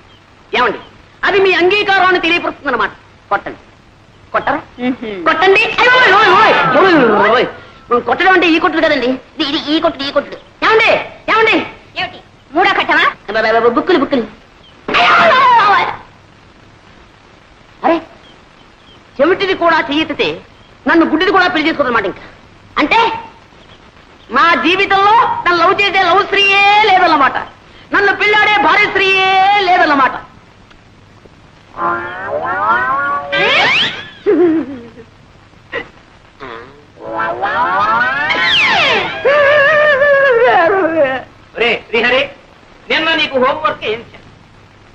ఏమండి, అది మీ అంగీకారాన్ని తెలియపరుస్తుంది అన్నమాట. కొట్టండి. కొట్టరా? కొట్టండి. కొట్టడం అంటే ఈ కొట్టుడు కదండి, ఇది ఈ కొట్టుడు. ఏమండి ఏమండి ఏమిటి 3వ ఘట్టమా? బుక్కులు. అరే చెవిటిది కూడా చెయ్యితే నన్ను గుడ్డిది కూడా పెళ్లి చేసుకోదన్నమాట. ఇంకా అంటే మా జీవితంలో నన్ను లవ్ చేసే లవ్ స్త్రీయే లేదన్నమాట, నన్ను పెళ్ళాడే భార్య స్త్రీయే లేదన్నమాట. శ్రీహరి, నిన్న నీకు హోంవర్క్ ఏం చేశాను?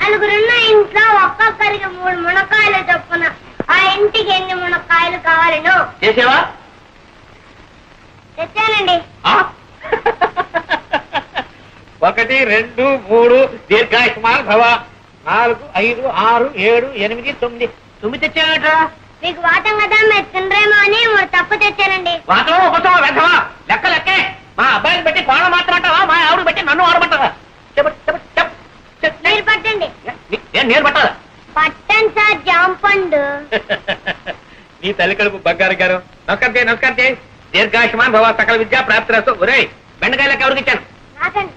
నలుగురున్న ఇంట్లో ఒక్కొక్కరికి 3 మునక్కాయలు చొప్పున ఆ ఇంటికి ఎన్ని మునక్కాయలు కావాలను చేసావా? తెచ్చానండి. 1 2 3 దీర్ఘాయుష్మాన్ భవ. 4 5 6 7 8 9 9 తెచ్చానట్రా. మీకు వాటం కదా, మీరు తినరేమో అని 3 తప్పు తెచ్చానండి. వాటం ఒకటో వెధవా, లెక్కే. మా అబ్బాయిని పెట్టి కోణ మాత్రమంటావా, మా ఆవిడ పెట్టి నన్ను ఆడమంటావా? మీరు పట్టండి. నేను పట్టాలా? పట్టండి సార్, జాంపండు. నీ తల్లి కడుపు బంగారు గారు. నమస్కారం చేయి. దీర్ఘాయుష్మాన్ భవ, సకల విద్యా ప్రాప్తి రస్తు. ఒరే బెండకాయలకి ఎవరికి ఇచ్చాను? నాకండి.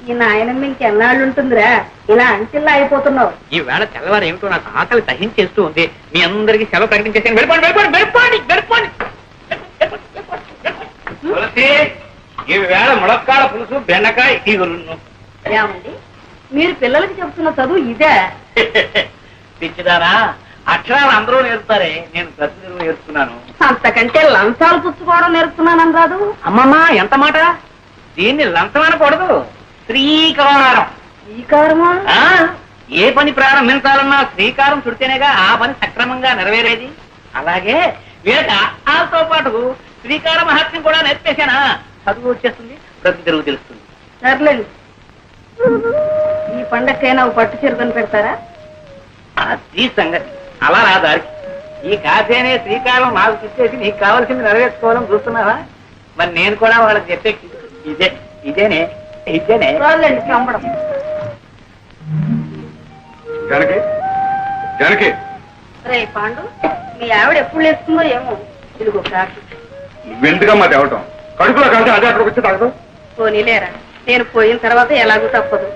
ఈ నాయనమ్మ ఇంకెన్నాళ్ళు ఉంటుందిరా ఇలా అంచెల్లా అయిపోతున్నావు. ఈ వేళ తెల్లవారు ఏమిటో నాకు ఆకలి సహించేస్తూ ఉంది. మీ అందరికి సెలవు ప్రకటించేసాను. వెళ్ళిపోండి వెళ్ళిపోండి వెళ్ళిపోండి వెళ్ళిపోండి. తులసి, ఈ వేళ ములక్కాడ పులుసు బెండకాయ ఈగురును. ఏమండి మీరు పిల్లలకి చెప్తున్న చదువు ఇదే? పిచ్చిదారా, అక్షరాలు అందరూ నేర్పుతారే, నేను ప్రతిదినం నేర్పుతున్నాను. అంతకంటే లంచాలు పుచ్చుకోవడం నేర్పుతున్నానని రాదు. అమ్మమ్మా, ఎంత మాట! దీన్ని లంచం అనకూడదు, శ్రీకారం. శ్రీకారమా? ఆ, ఏ పని ప్రారంభించాలన్నా శ్రీకారం చుడితేనేగా ఆ పని సక్రమంగా నెరవేరేది. అలాగే వీళ్ళకి ఆతో పాటు శ్రీకార మహత్యం కూడా నేర్పేశానా, చదువు వచ్చేస్తుంది, ప్రతి తెరువు తెలుస్తుంది. సర్లేండి, ఈ పండగకైనా ఓ పట్టు చీర కొని పెడతారా? అది సంగతి. అలా రా దారికి. ఈ కాసేనే శ్రీకారం నాకు ఇచ్చేసి నీకు కావాల్సింది నెరవేర్చుకోవాలని చూస్తున్నావా? మరి నేను కూడా వాళ్ళకి చెప్పే ఇదే ఇదేనే ఇదేనే. రాలేండి చంపడం. జానకి, జానకి, రే పాండు, మీ ఆవిడ ఎప్పుడు లేస్తుందో ఏమో. ఇదిగో కాకి. నువ్వెందుకమ్మా తేవటం? కడుపులో కలిసి అదే అక్కడికి వచ్చి తాగదు. పోనీలేరా, నేను పోయిన తర్వాత ఎలాగూ తప్పదు.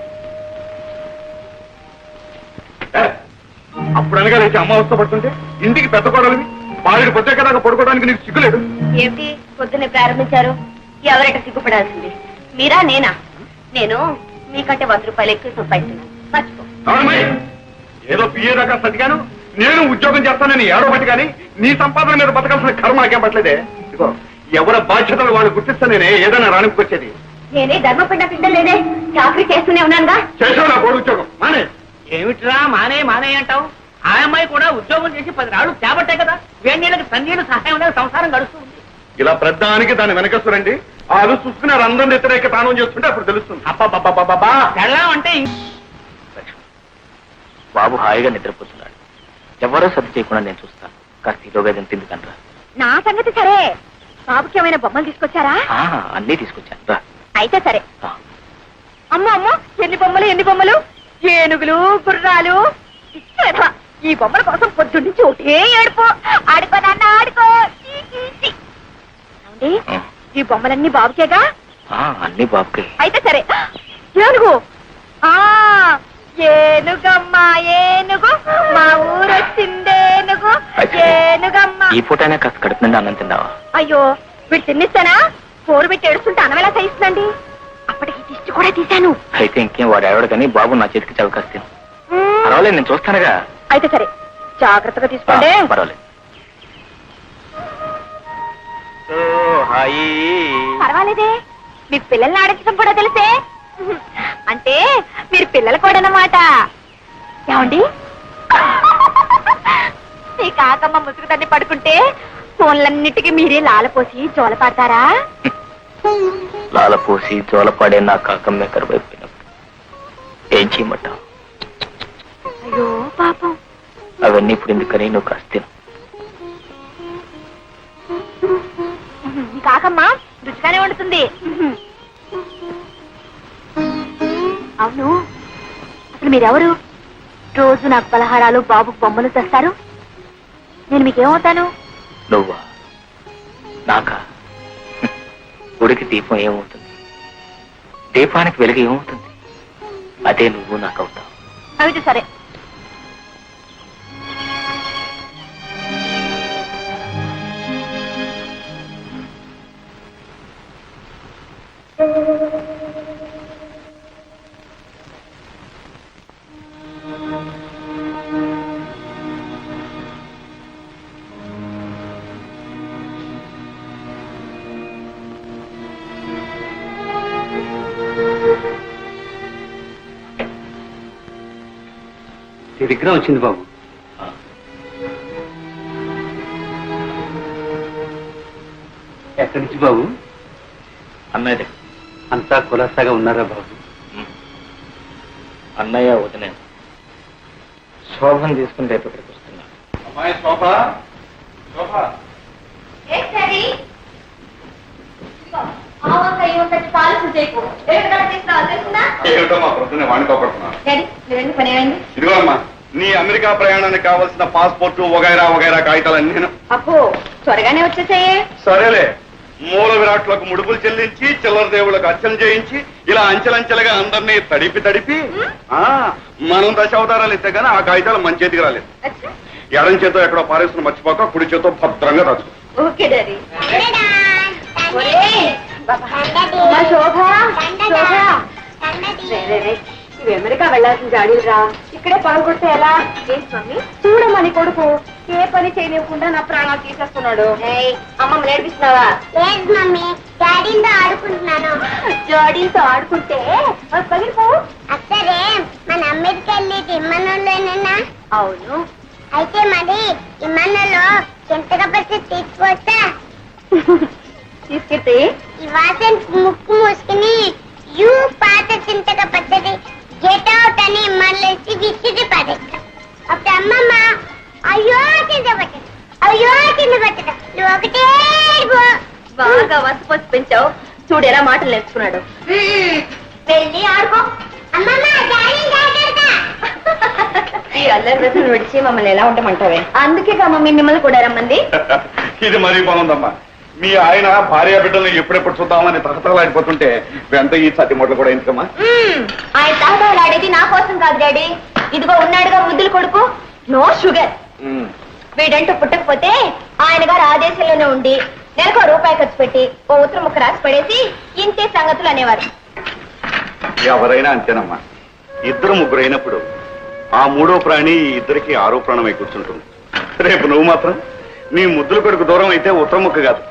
అప్పుడు అనగా లేచి అమ్మ అవస్థ పడుతుంటే ఇంటికి పెద్ద కోడలివి బావిడి పొద్దుదాకా పడుకోవడానికి నీకు సిగ్గులేదు. ఏమిటి పొద్దున్నే ప్రారంభించారు? ఎవరైట సిగ్గుపడాల్సింది, మీరా నేనా? నేను మీకంటే 100 రూపాయలు ఎక్కువ సంపాదిస్తున్నాను, మర్చిపో. అవునమ్మాయి, ఏదో పిఏ దాకా సతిగాను, నేను ఉద్యోగం చేస్తానని ఏడవబట్టి కానీ నీ సంపాదన మీద బతకాల్సిన కర్మ నాకేం పట్టలేదే. ఇదిగో, ఎవరి బాధ్యతలు వాళ్ళు గుర్తిస్తే నేనే ఏదైనా రాణికొచ్చేది. నేనే ధర్మపిండ పిండలేనే, చాకరీ చేస్తూనే ఉన్నానుగా. చేసావు నా కోడి ఉద్యోగం మానే. ఏమిట్రా మానే మానే అంటావు? ఆ అమ్మాయి కూడా ఉద్యోగం చేసి 10 రాళ్ళు చేపట్టే కదా, వేణీళ్ళకి తన్నీళ్ళు సహాయం అనేది సంసారం గడుస్తుంది. ఇలా ప్రధానికి దాన్ని వెనకస్తురండి, వాళ్ళు చూసుకున్నారు అందరిని వ్యతిరేక తానం చేస్తుంటే అప్పుడు తెలుస్తుంది. అబ్బా వెళ్ళాం అంటే బాబు హాయిగా నిద్రపోతున్నాడు. ఎవరో సర్ది చేయకుండా నేను చూస్తాను. కాస్త ఈలోగా తిందుకంట్రా. నా సంగతి సరే, బాబుకి ఏమైనా బొమ్మలు తీసుకొచ్చారా? అన్నీ తీసుకొచ్చాను రా. అయితే సరే. ఆ, అమ్మో అమ్మో, ఎన్ని బొమ్మలు ఎన్ని బొమ్మలు! ఏనుగులు, గుర్రాలు. ఇచ్చేదా, ఈ బొమ్మల కోసం పొద్దున్న నుంచి ఒకటే ఏడుపు. ఆడుకో నాన్న ఆడుకో. చీ, చీ, చీ. ఏమండి, ఈ బొమ్మలన్నీ బాబుకేగా? అన్నీ బాబుకే. అయితే సరే. ఏనుగు, ఆ ఏనుగమ్మ ఏనుగు, మా ఊరొచ్చిందేనుగు, ఏనుగమ్మ. ఈ పూటైనా కాస్త కడుపు నిండా అన్నం తిన్నావా? అయ్యో, వీడు తిన్నిస్తానా? కూర పెట్టి ఏడుస్తుంటే అన్నం ఎలా సహిస్తుందండి? అప్పటికి దిష్టి కూడా తీశాను. అయితే ఇంకేం, వాడు ఎవడు కానీ బాబు నా చేతికి చాలా కష్టం. పర్వాలేదు, నేను చూస్తానుగా. అయితే సరే, జాగ్రత్తగా తీసుకోండి. పర్వాలేదు. పర్వాలేదే, మీకు పిల్లల్ని ఆడించడం కూడా తెలిసే. అంటే మీరు పిల్లలు కూడా అన్నమాట. ఏమండి, మీ కాకమ్మ ముసుగు తన్ని పడుకుంటే ఫోన్లన్నిటికీ మీరే లాలపోసి జోల పాడతారా? లాలపోసి జోలపాడే నా కాకమ్మే కరువైపోయినప్పుడు ఏం చేయమంటావు? అయ్యో పాపం. అవన్నీ ఇప్పుడు ఎందుకని నువ్వు కాస్త తిను. మీ కాకమ్మ రుచిగానే వండుతుంది. అవును, అసలు మీరెవరు? రోజు నాకు పలహారాలు, బాబుకు బొమ్మలు తెస్తారు. నేను మీకేమవుతాను? నువ్వా? నాకా? గుడికి దీపం ఏమవుతుంది, దీపానికి వెలుగు ఏమవుతుంది? అదే నువ్వు నాకు అవుతావు. అయితే సరే. విగ్రహం వచ్చింది బాబు. ఎక్కడి నుంచి బాబు? అన్నయ్య అంతా కులాసాగా ఉన్నారా బాబు? అన్నయ్య వదిన శోభం తీసుకుని రేపు ఇక్కడికి వస్తున్నా. అమ్మాయి శోభా, శోభా. ఏమిటో మా ప్రొద్దునే వాణితో పడుతున్నా. ఇదిగో అమ్మా, నీ అమెరికా ప్రయాణానికి కావాల్సిన పాస్పోర్టు వగైరా వగైరా కాగితాలన్నీ నేను. అప్పు త్వరగానే వచ్చేసాయే. సరేలే, మూల విరాట్లకు ముడుపులు చెల్లించి చిల్లర దేవుళ్ళకు అర్చన చేయించి ఇలా అంచెలంచెలుగా అందరినీ తడిపి మనం దశావతారాలు ఇస్తే గానీ ఆ కాగితాలు మన చేతికి రాలేదు. ఎడం చేతో ఎక్కడో పారేస్తున్న మర్చిపోక కుడి చేతో భద్రంగా రాసు. Okay daddy. ఇవి అమెరికా వెళ్లాల్సిన జాడీలు రా, ఇక్కడే పాల్గొడితే ఎలా? చూడమని కొడుకు ఏ పని చేయనివ్వకుండా నా ప్రాణాలు తీసేస్తున్నాడు. అమ్మమ్మ నేర్పిస్తున్నావా? లేదు మమ్మీ, డాడీతో ఆడుకుంటున్నాను. జాడీలతో ఆడుకుంటే పగిలిపో. అసలే మన అమెరికా వెళ్ళేది ఇమ్మనంలోనేనా? అవును. అయితే మరి ఇమ్మనంలో చింతక పచ్చి తీసుకొస్తా. తీసుకెళ్తే ఈ వాసన ముక్కు మూసుకుని యూ పాత చింతక పచ్చడి గెట్ అవుట్ అని ఇమ్మన్లేసి విసిరి పడేస్తా. అప్పుడు అమ్మమ్మ అయ్యో చింత పచ్చడి, అయ్యో చింత పచ్చడి, నువ్వు ఒకటే బాగా వసపోసి పెంచావు. చూడు ఎలా మాటలు నేర్చుకున్నాడు. వెళ్ళి ఆడుకో. అమ్మమ్మ డాడీ జాగ్రత్త. ఈ అల్లరి రసం విడిచి మమ్మల్ని ఎలా ఉంటామంటావే? అందుకే మమ్మీ మిమ్మల్ని కూడా రమ్మంది. ఇది మరీ బాగుందమ్మా. మీ ఆయన భార్య బిడ్డలు ఎప్పుడెప్పుడు చూద్దామని తహతలాడిపోతుంటే వెంట ఈ సతి మొదలు కూడా ఎందుకమ్మా? ఆయన తహతలు ఆడేది నా కోసం కాదు డాడీ. ఇదిగో ఉన్నాడుగా ముద్దులు కొడుకు, నో షుగర్. వీడంటూ పుట్టకపోతే ఆయన గారు ఆ దేశంలోనే ఉండి నెలకు రూపాయి ఖర్చు పెట్టి ఓ ఉత్తరం ముక్క రాసి పడేసి ఇంతే సంగతులు అనేవారు. ఎవరైనా అంతేనమ్మా. ఇద్దరు ముగ్గురు అయినప్పుడు ఆ మూడో ప్రాణి ఈ ఇద్దరికి ఆరో ప్రాణమై కూర్చుంటుంది. రేపు నువ్వు మాత్రం నీ ముద్దుల కొడుకు దూరం అయితే ఉత్తరం ముక్క కాదు,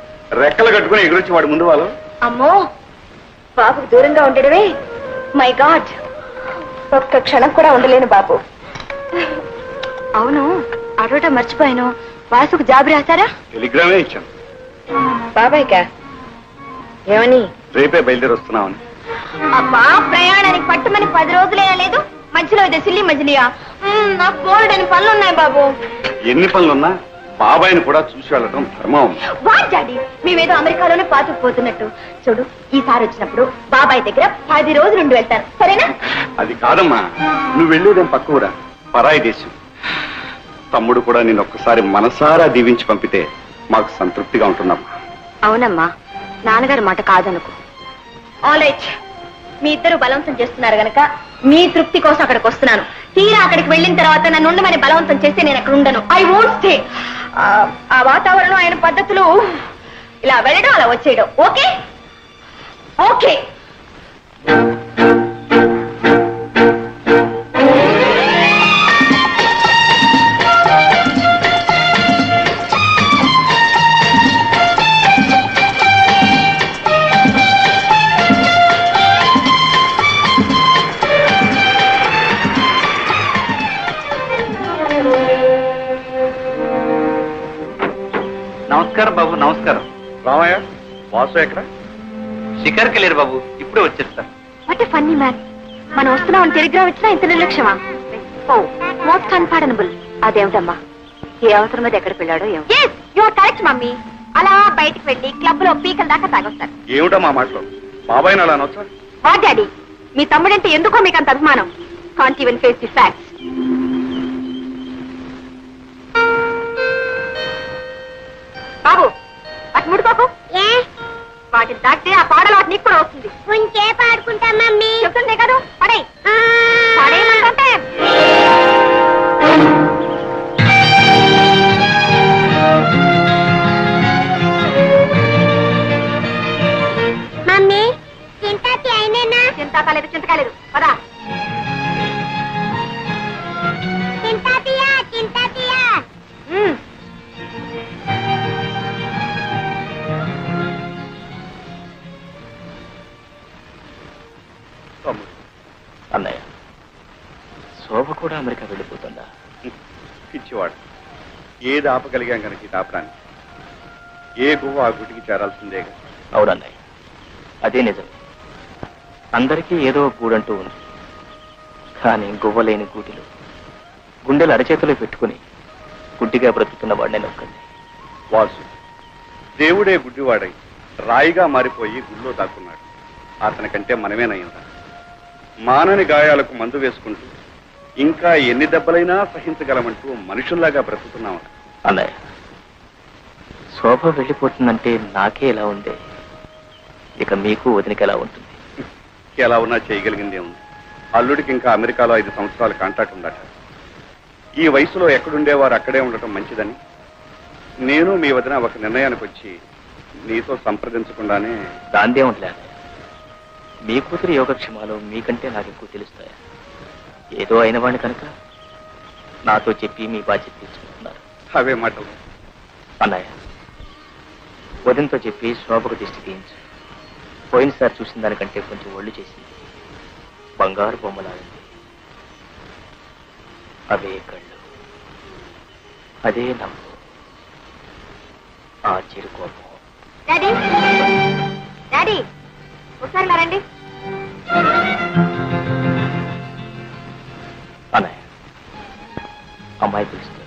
రెక్కలు కట్టుకుని ఎగురొచ్చి వాడి ముందు వాళ్ళు. అమ్మో, బాబుకు దూరంగా ఉండడమే మై గాడ్. ఒక్క క్షణం కూడా ఉండలేను బాబు. అవును, అడవటం మర్చిపోయాను. వాసుకు జాబు రాశారా? టెలిగ్రామే ఇచ్చాను. బాబాయ్కా? ఏమని? రేపే బయలుదేరి వస్తున్నామని. అబ్బా, ప్రయాణానికి పట్టుమని 10 రోజులే లేదు, మధ్యలో ఇదే సిల్లి మజిలియా? నాకు బోల్డ్ అని పనులు ఉన్నాయి బాబు. ఎన్ని పనులున్నా బాబాయిని కూడా చూసి వెళ్ళడం ధర్మం. వాట్ డాడీ, మేమేదో అమెరికాలోనే పాతుకుపోతున్నట్టు. చూడు, ఈసారి వచ్చినప్పుడు బాబాయ్ దగ్గర 10 రోజులు ఉండి వెళ్తాను, సరేనా? అది కాదమ్మా, నువ్వు వెళ్ళేదేం పక్కూరా, పరాయి దేశం. తమ్ముడు కూడా నేను ఒక్కసారి మనసారా దీవించి పంపితే మాకు సంతృప్తిగా ఉంటుందమ్మా. అవునమ్మా, నాన్నగారి మాట కాదనుకో. ఆల్ రైట్, మీ ఇద్దరు బలవంతం చేస్తున్నారు గనక మీ తృప్తి కోసం అక్కడికి వస్తున్నాను. తీరా అక్కడికి వెళ్ళిన తర్వాత నన్ను ఉండమని బలవంతం చేస్తే నేను అక్కడ ఉండను. I won't stay. ఆ వాతావరణం, ఆయన పద్ధతులు, ఇలా వెళ్ళడం అలా వచ్చేయడం. Okay okay. నమస్కారం బాబు. నమస్కారం. రామయ్య, వాసు ఎక్కడ? షికార్కి వెళ్ళారు బాబు, ఇప్పుడే వచ్చేస్తారు. What a funny man. మనం వస్తున్నామని టెలిగ్రామ్ ఇచ్చినా ఇంత నిర్లక్ష్యమా? ఓ, మోస్ట్ అన్పార్డనబుల్. అదేమిటమ్మా, ఏ అవసరం మీద ఎక్కడికి వెళ్ళాడో ఏమో. You are correct mummy. అలా బయటికి వెళ్ళి క్లబ్ లో పీకల దాకా తాగొస్తారు. ఏమిటమ్మా మాటలు? బాబాయిని అలా అనొచ్చా? వాట్ డాడీ, మీ తమ్ముడంటే ఎందుకో మీకు అంత అభిమానం? Can't even face the facts. బాబు, అటు ముడుకోకు. ఏ వాటిని దాటితే ఆ పాడలు వాటి నీకు కూడా వస్తుంది. కొంచెం ఆడుకుంటా మమ్మీ. చెప్తుందే కాదు, పడే పడేయమంటే. మమ్మీ, చింతాకి అయినేనా? చింతకాలేదు, చింతకాలేదు. పదా. చింతాతియా, చింతాతియా. అన్నయ్య, శోభ కూడా అమెరికా వెళ్ళిపోతుందా? పిచ్చివాడు. ఏది ఆపగలిగాం కనుక ఈ ఆపడానికి. ఏ గువ్వ ఆ గుటికి చేరాల్సిందేగా. అవునన్నయ్య, అదే నిజం. అందరికీ ఏదో గూడంటూ ఉంది. కానీ గువ్వలేని గూటిలో గుండెలు అరచేతిలో పెట్టుకుని గుడ్డిగా బ్రతుకుతున్న వాడిని నొక్కండి. వాసు, దేవుడే గుడ్డివాడై రాయిగా మారిపోయి గుళ్ళో దాక్కున్నాడు. అతనికంటే మనమేనయ్యిందా? మానని గాయాలకు మందు వేసుకుంటూ ఇంకా ఎన్ని దెబ్బలైనా సహించగలమంటూ మనుషుల్లాగా బ్రతుకుతున్నాం. అన్నయ్య, శోభ వెళ్ళిపోతుందంటే నాకే ఎలా ఉంది, ఇక మీకు వదినకి ఎలా ఉంటుంది? ఎలా ఉన్నా చేయగలిగిందే ఉంది. అల్లుడికి ఇంకా అమెరికాలో 5 సంవత్సరాల కాంట్రాక్ట్ ఉందట. ఈ వయసులో ఎక్కడుండేవారు అక్కడే ఉండటం మంచిదని నేను మీ వదిన ఒక నిర్ణయానికి వచ్చి నీతో సంప్రదించకుండానే దాందే ఉండలే. మీ కూతురు యోగక్షేమాలు మీకంటే నాకు ఎక్కువ తెలుస్తాయా? ఏదో అయిన వాడిని కనుక నాతో చెప్పి మీ బాధ్యత తీసుకుంటున్నారు. అవే మాటలు. అన్నయ్య, వదినతో చెప్పి శోభకు దిష్టి తీయించు. పోయినసారి చూసిన దానికంటే కొంచెం ఒళ్ళు చేసింది. బంగారు బొమ్మలాడింది. అవే కళ్ళు, అదే నవ్వు, ఆ చిరు కోపం. డాడీ డాడీ ఒకసారి రండి. అన్నయ్య, అమ్మాయి పిలుస్తుంది.